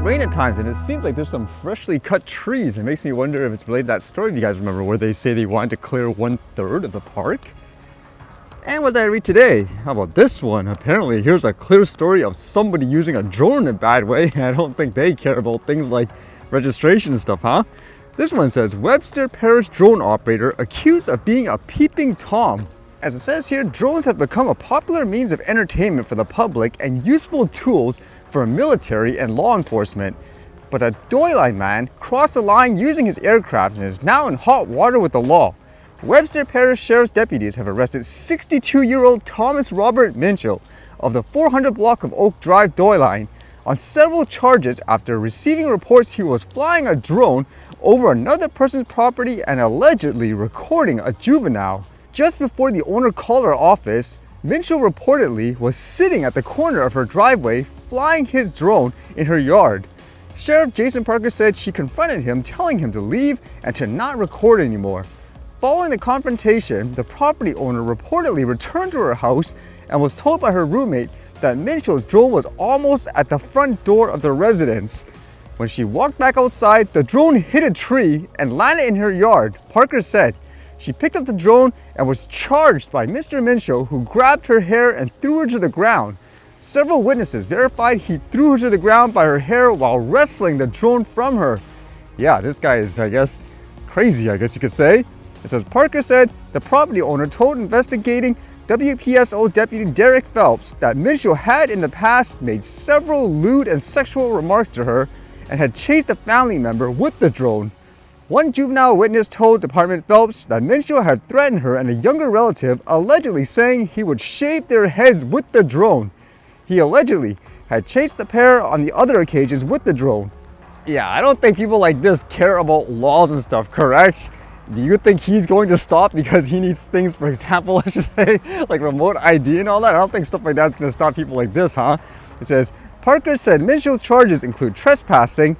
rain at times, and it seems like there's some freshly cut trees. It makes me wonder if it's related to that story, if you guys remember, where they say they wanted to clear 1/3 of the park. And what did I read today? How about this one? Apparently, here's a clear story of somebody using a drone in a bad way. I don't think they care about things like registration and stuff, huh? This one says, Webster Parish drone operator accused of being a peeping Tom. As it says here, drones have become a popular means of entertainment for the public and useful tools for military and law enforcement. But a Doyline man crossed the line using his aircraft and is now in hot water with the law. Webster Parish Sheriff's deputies have arrested 62-year-old Thomas Robert Minchell of the 400 block of Oak Drive, Doyline, on several charges after receiving reports he was flying a drone over another person's property and allegedly recording a juvenile. Just before the owner called our office, Minchell reportedly was sitting at the corner of her driveway flying his drone in her yard. Sheriff Jason Parker said she confronted him, telling him to leave and to not record anymore. Following the confrontation, the property owner reportedly returned to her house and was told by her roommate that Minchell's drone was almost at the front door of the residence. When she walked back outside, the drone hit a tree and landed in her yard, Parker said. She picked up the drone and was charged by Mr. Minchell, who grabbed her hair and threw her to the ground. Several witnesses verified he threw her to the ground by her hair while wrestling the drone from her. Yeah, this guy is, I guess, crazy, I guess you could say. It says, Parker said the property owner told investigating WPSO Deputy Derek Phelps that Minchell had in the past made several lewd and sexual remarks to her and had chased a family member with the drone. One juvenile witness told Department Phelps that Minchell had threatened her and a younger relative, allegedly saying he would shave their heads with the drone. He allegedly had chased the pair on the other occasions with the drone. Yeah, I don't think people like this care about laws and stuff, correct? Do you think he's going to stop because he needs things, for example, let's just say, like remote ID and all that? I don't think stuff like that's going to stop people like this, huh? It says, Parker said Minchell's charges include trespassing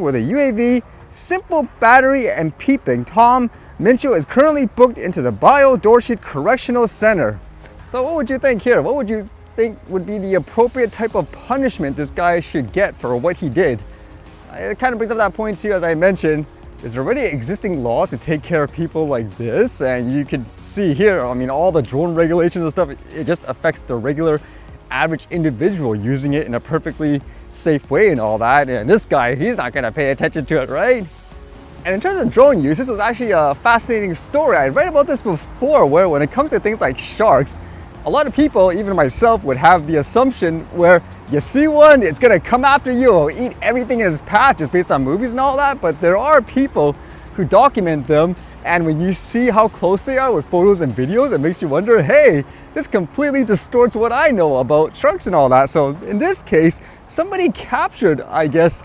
with a UAV, simple battery, and peeping Tom. Minchell is currently booked into the Bio-Dorset Correctional Center. So what would you think here? What would you think would be the appropriate type of punishment this guy should get for what he did? It kind of brings up that point too, as I mentioned. There's already existing laws to take care of people like this, and you can see here, I mean, all the drone regulations and stuff, it just affects the regular average individual using it in a perfectly safe way and all that. And this guy, he's not gonna pay attention to it, right? And in terms of drone use, this was actually a fascinating story. I read about this before, where when it comes to things like sharks, a lot of people, even myself, would have the assumption where you see one, it's gonna come after you or eat everything in its path just based on movies and all that. But there are people who document them, and when you see how close they are with photos and videos, it makes you wonder, hey, this completely distorts what I know about sharks and all that. So in this case, somebody captured, I guess,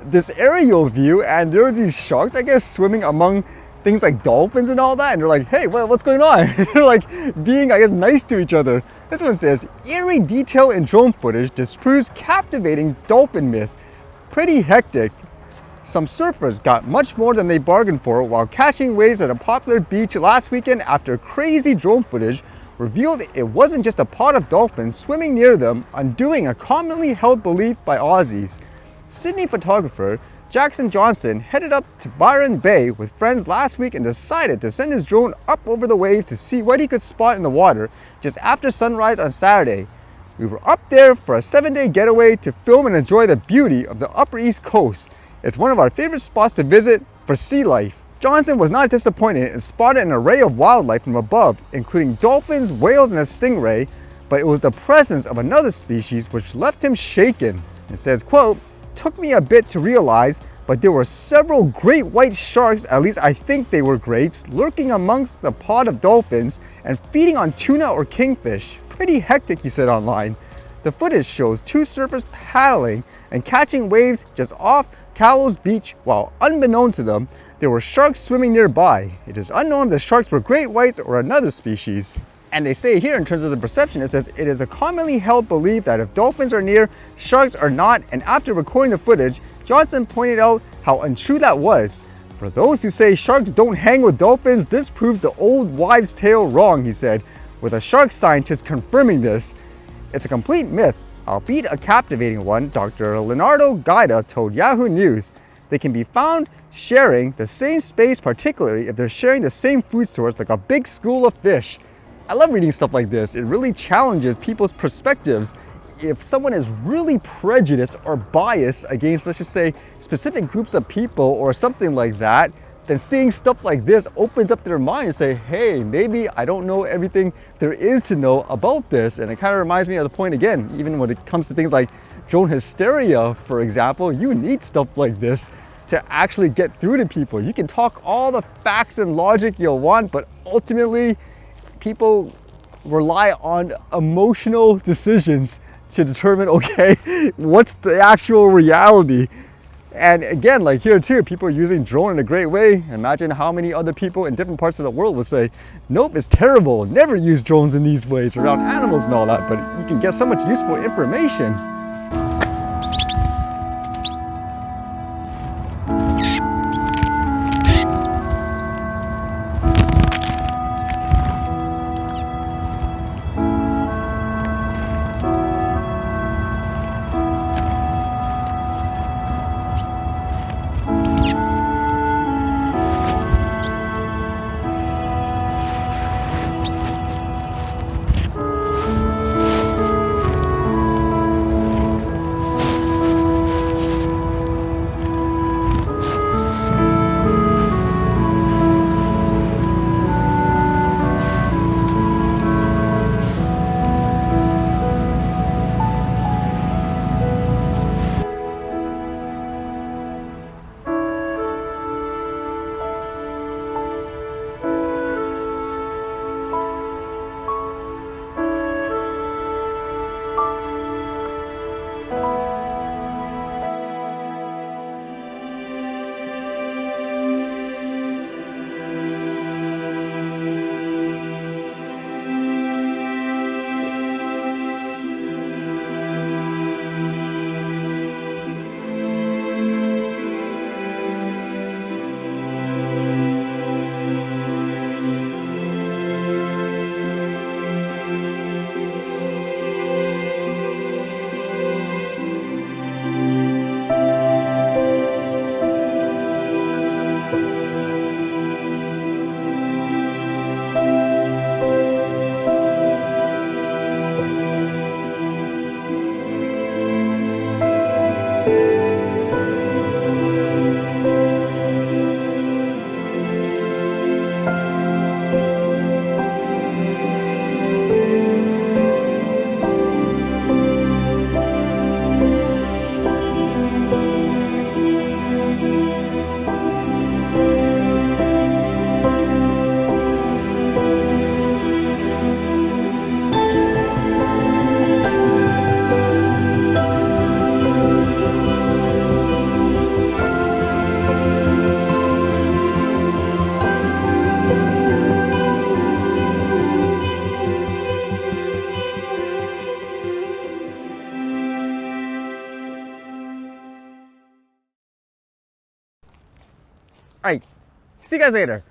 this aerial view, and there was these sharks, I guess, swimming among things like dolphins and all that, and they're like, hey, what's going on? They're like being, I guess, nice to each other. This one says, eerie detail in drone footage disproves captivating dolphin myth. Pretty hectic. Some surfers got much more than they bargained for while catching waves at a popular beach last weekend after crazy drone footage revealed it wasn't just a pod of dolphins swimming near them, undoing a commonly held belief by Aussies. Sydney photographer Jackson Johnson headed up to Byron Bay with friends last week and decided to send his drone up over the waves to see what he could spot in the water just after sunrise on Saturday. We were up there for a 7-day getaway to film and enjoy the beauty of the Upper East Coast. It's one of our favorite spots to visit for sea life. Johnson was not disappointed and spotted an array of wildlife from above, including dolphins, whales, and a stingray, but it was the presence of another species which left him shaken. It says, quote, took me a bit to realize, but there were several great white sharks, at least I think they were greats, lurking amongst the pod of dolphins and feeding on tuna or kingfish. Pretty hectic, he said online. The footage shows two surfers paddling and catching waves just off Talos Beach, while unbeknown to them, there were sharks swimming nearby. It is unknown if the sharks were great whites or another species. And they say here, in terms of the perception, it says it is a commonly held belief that if dolphins are near, sharks are not, and after recording the footage, Johnson pointed out how untrue that was. For those who say sharks don't hang with dolphins, this proves the old wives' tale wrong, he said, with a shark scientist confirming this. It's a complete myth. Albeit a captivating one, Dr. Leonardo Gaida told Yahoo News they can be found sharing the same space, particularly if they're sharing the same food source like a big school of fish. I love reading stuff like this. It really challenges people's perspectives. If someone is really prejudiced or biased against, let's just say, specific groups of people or something like that, then seeing stuff like this opens up their mind and say, hey, maybe I don't know everything there is to know about this. And it kind of reminds me of the point again, even when it comes to things like drone hysteria, for example, you need stuff like this to actually get through to people. You can talk all the facts and logic you'll want, but ultimately people rely on emotional decisions to determine, okay, what's the actual reality? And again, like here too, people are using drone in a great way. Imagine how many other people in different parts of the world would say, nope, it's terrible, never use drones in these ways around animals and all that, but you can get so much useful information. All right, see you guys later.